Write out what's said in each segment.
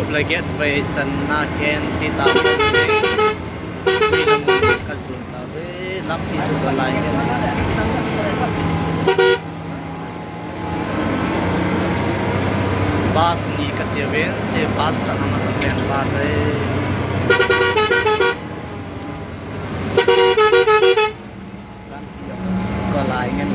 obliget ve channa ken ti ta ni lam ka sun ta ve lam ti tu lai bas ni ka cheven che bas ta ma sa pen bas e go lai ngen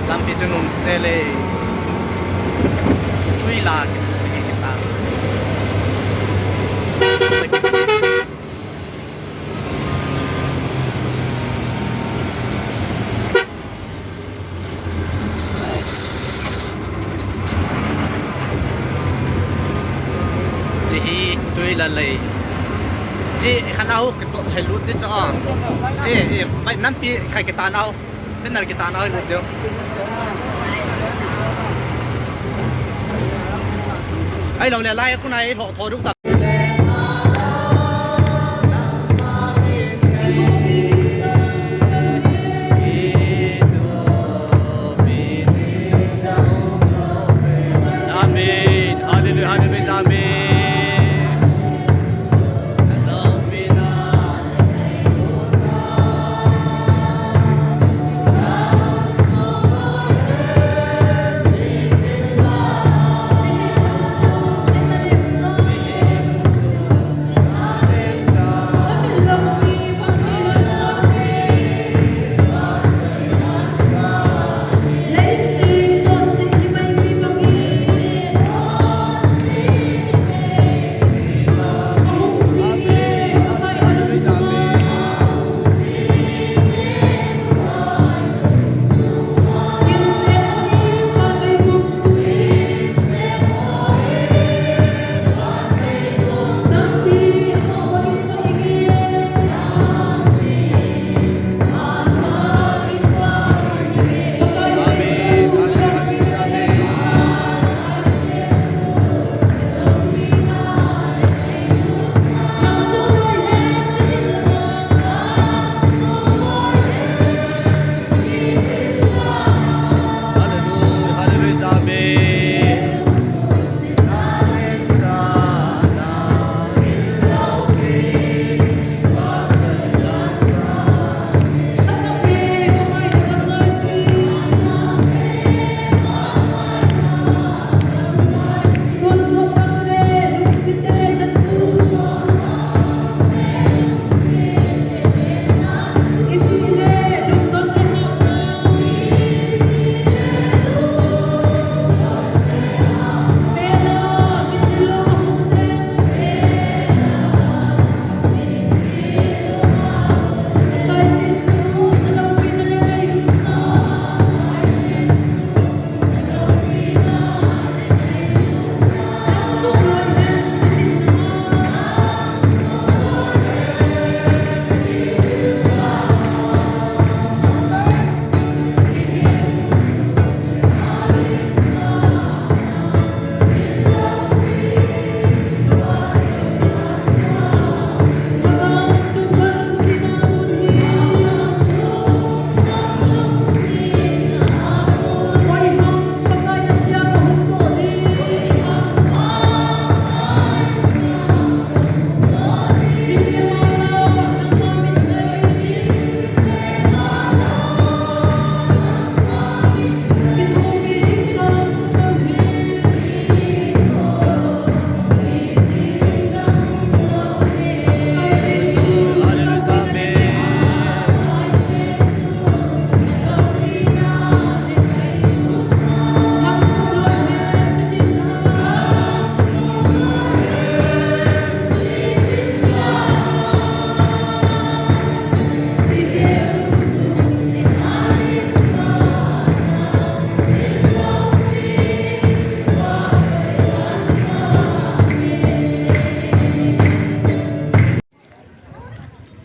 lampi junum sele tui lag kita ji tui la le ji khanau ke to helut ni cha bai nan pi khai ke ta nauเป็นนาฬิกาน้อยนิดเดียวไอ้เราเนี่ยไล่คุณนายโทรทุกตักอาเมนฮาเลลูยาฮาเลลูยาอาเมน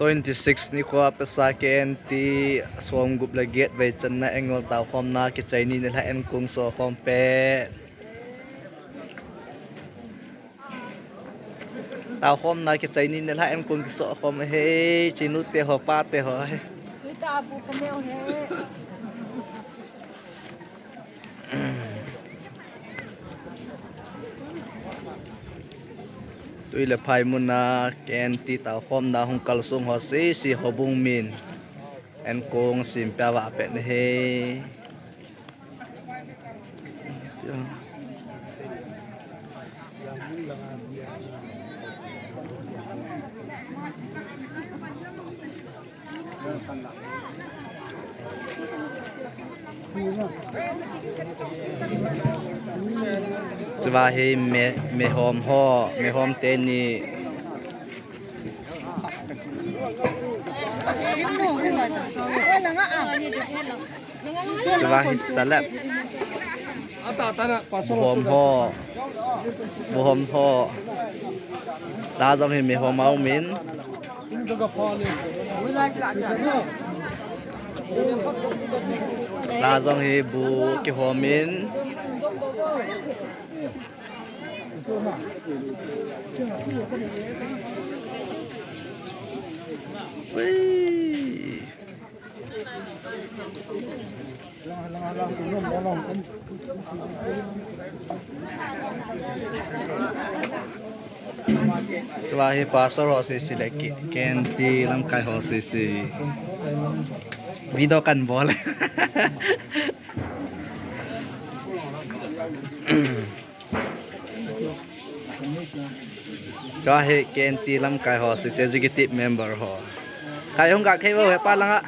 26 ni kwa pesa KNT som gup laget vai channa engol taw khom na ki chaini ni la en kung so khom pe taw khom na ki chaini ni la en kung so khom he chinu te ho pa te ho he ta bu ka meo he tui le phai mun na KNT taw khom na hung kal sung ho si hobung min en kong sim pa wa pe ne he Jwa he me hom ho me hom te ni Jwa he salad hom ho ta jong he me hom au min ta jong he bu ki hom min Jwa he pastor ho si le KNT lam kai ho si video kan bol Jwa he KNT lam kai ho si executive member ho kai hong ga khai bo he pa lang a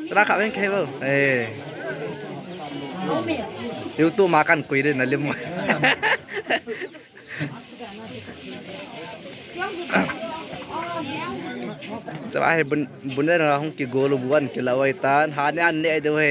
tra kha ben khai bo YouTube makan kui de na lim Jwa he bun de ra hong ki golu buan ki lawai tan ha ne an ne de he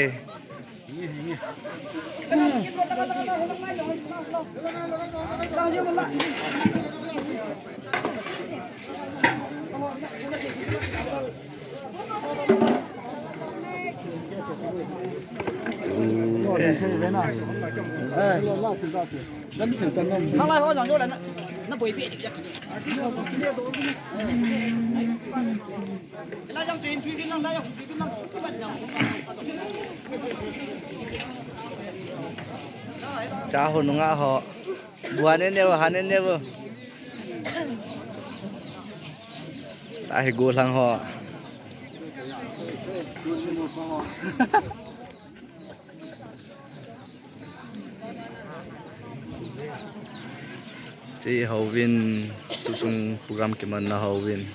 Thằng này họ chẳng vô đánh nó bồi bịa là trong chuyện truy năng đây truy năng cái bệnh nào cha hồn nga họ bua nên nêu hà nên nêu tại gù thằng họ thì hậu viên tu sung program cái mình là hậu viên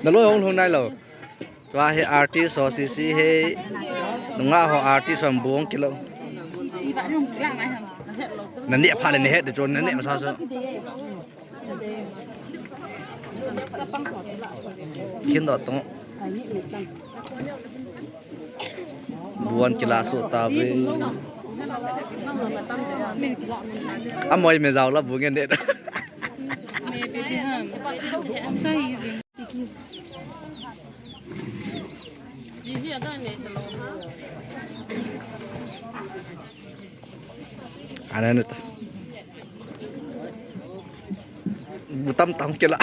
nó lôi ông hôm nay rồi và hệ artist họ xí hệ đúng nga họ artist làm buông kilo nó nhẹ pha lên hết để cho nó nhẹ mà sao sao khiến đó tông buồn kila số ta với mọi mình giàu lắm buồn nghe đấy anh ấy nữa butam tam kila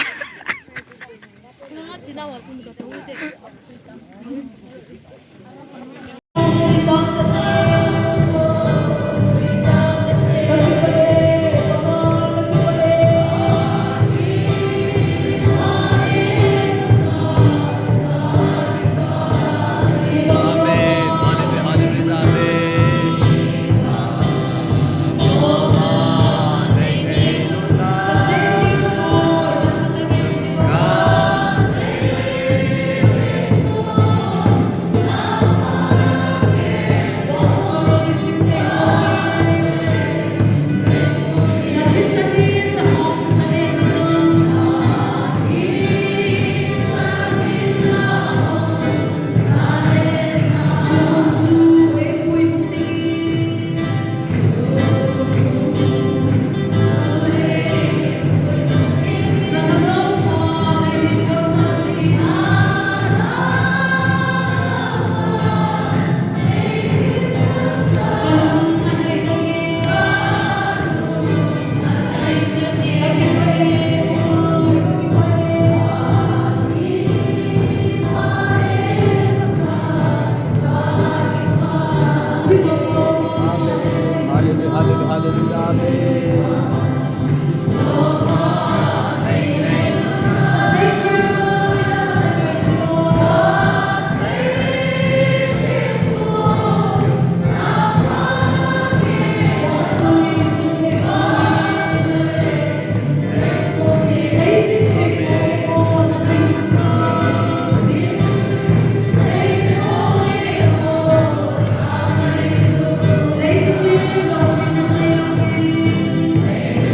Hallelujah, hallelujah, hallelujah. Amen.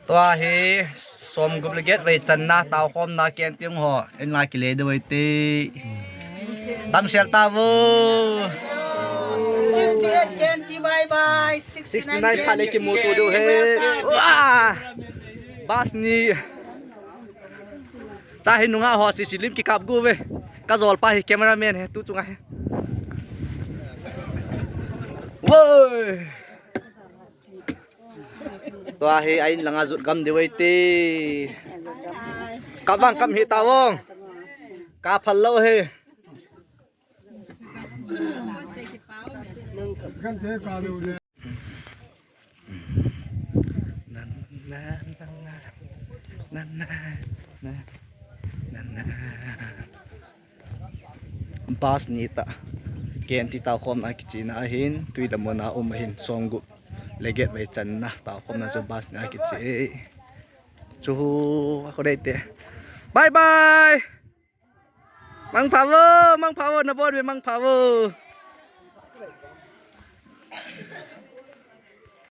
ตัวเฮสมกุบเลเกตไว้จันนะตาวคอมนาเกียนเตียงหอเอ็นลากิเลดไว้ตีดัมเชลตาวู 68 Kenti, bye bye. 69 kali ki mutu do he wah bas ni ta hin nunga ho si silim ki kap gu ve ka zol pa hi cameraman he tu chunga he woi to he ain langa zut gam de wai te ka bang kam hi tawong ka phal lo he bas nita ken ti taw khom na kichina hin tui lamona hin songgu leget bai chan na taw khom na so bas na kichi chu ako dai te bye bye mang power na bod mang power